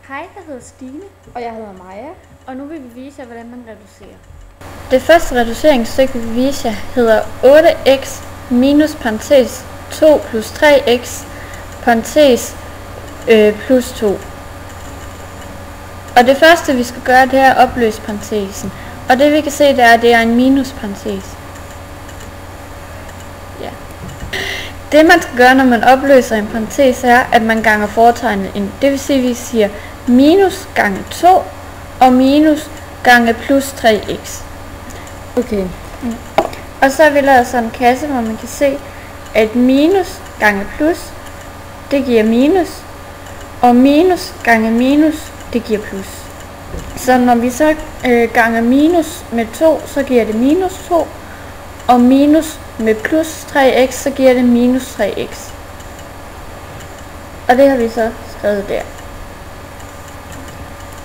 Hej, jeg hedder Stine. Og jeg hedder Maja. Og nu vil vi vise jer, hvordan man reducerer. Det første reduceringsstykke, vi vil vise jer, hedder 8x minus parentes 2 plus 3x parentes plus 2. Og det første, vi skal gøre, det er at opløse parentesen. Og det vi kan se, det er en minusparentes. Ja. Det man skal gøre, når man opløser en parentes, er, at man ganger fortegnet ind. Det vil sige, at vi siger minus gange 2 og minus gange plus 3x. Okay. Og så har vi lavet sådan en kasse, hvor man kan se, at minus gange plus, det giver minus, og minus gange minus, det giver plus. Så når vi så ganger minus med 2, så giver det minus 2, og minus med plus 3x, så giver det minus 3x. Og det har vi så skrevet der.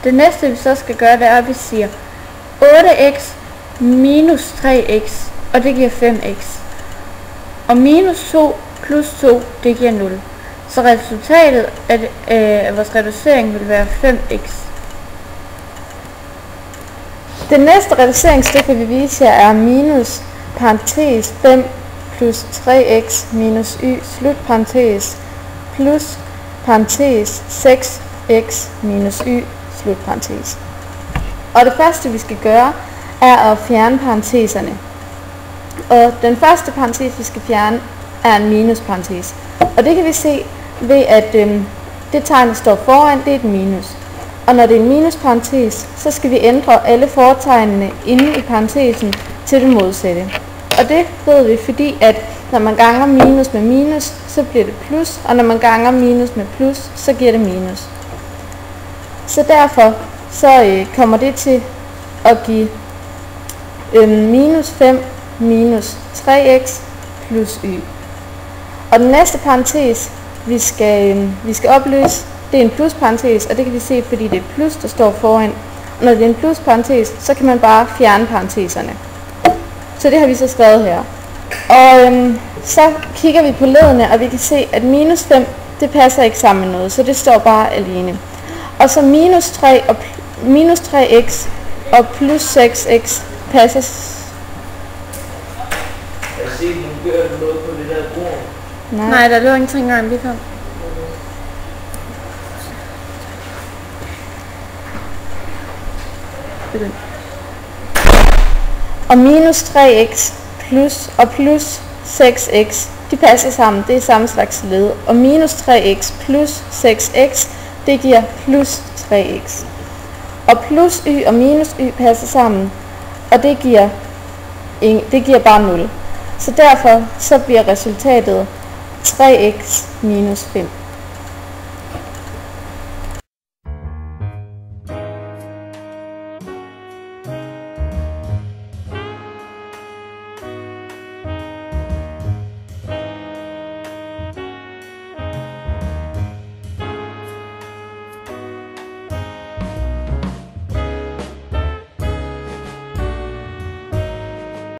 Det næste vi så skal gøre, det er, at vi siger 8x minus 3x, og det giver 5x. Og minus 2 plus 2, det giver 0. Så resultatet af vores reducering vil være 5x. Det næste reduceringsstykke, vi viser jer, er minus parentes 5 plus 3x minus y slut parentes plus parentes 6x minus y slut parentes. Og det første vi skal gøre er at fjerne parenteserne. Og den første parentes vi skal fjerne er en minusparentes. Og det kan vi se ved at det tegn der står foran, det er et minus. Og når det er en minusparentes, så skal vi ændre alle fortegnene inde i parentesen til det modsatte. Og det ved vi, fordi at når man ganger minus med minus, så bliver det plus, og når man ganger minus med plus, så giver det minus. Så derfor så kommer det til at give minus 5 minus 3x plus y. Og den næste parentes, vi skal opløse, det er en plusparentes, og det kan vi se, fordi det er plus, der står foran. Og når det er en plusparentes, så kan man bare fjerne parenteserne. Så det har vi så skrevet her. Og så kigger vi på leddene, og vi kan se, at minus 5, det passer ikke sammen med noget, så det står bare alene. Og så minus 3 og minus 3x og plus 6x passer. Jeg ser, at du gør noget på det der bord. Nej, der lå ingenting engang, vi kom. Og minus 3x plus og plus 6x, de passer sammen, det er samme slags led. Og minus 3x plus 6x, det giver plus 3x. Og plus y og minus y passer sammen, og det giver bare 0. Så derfor så bliver resultatet 3x minus 5.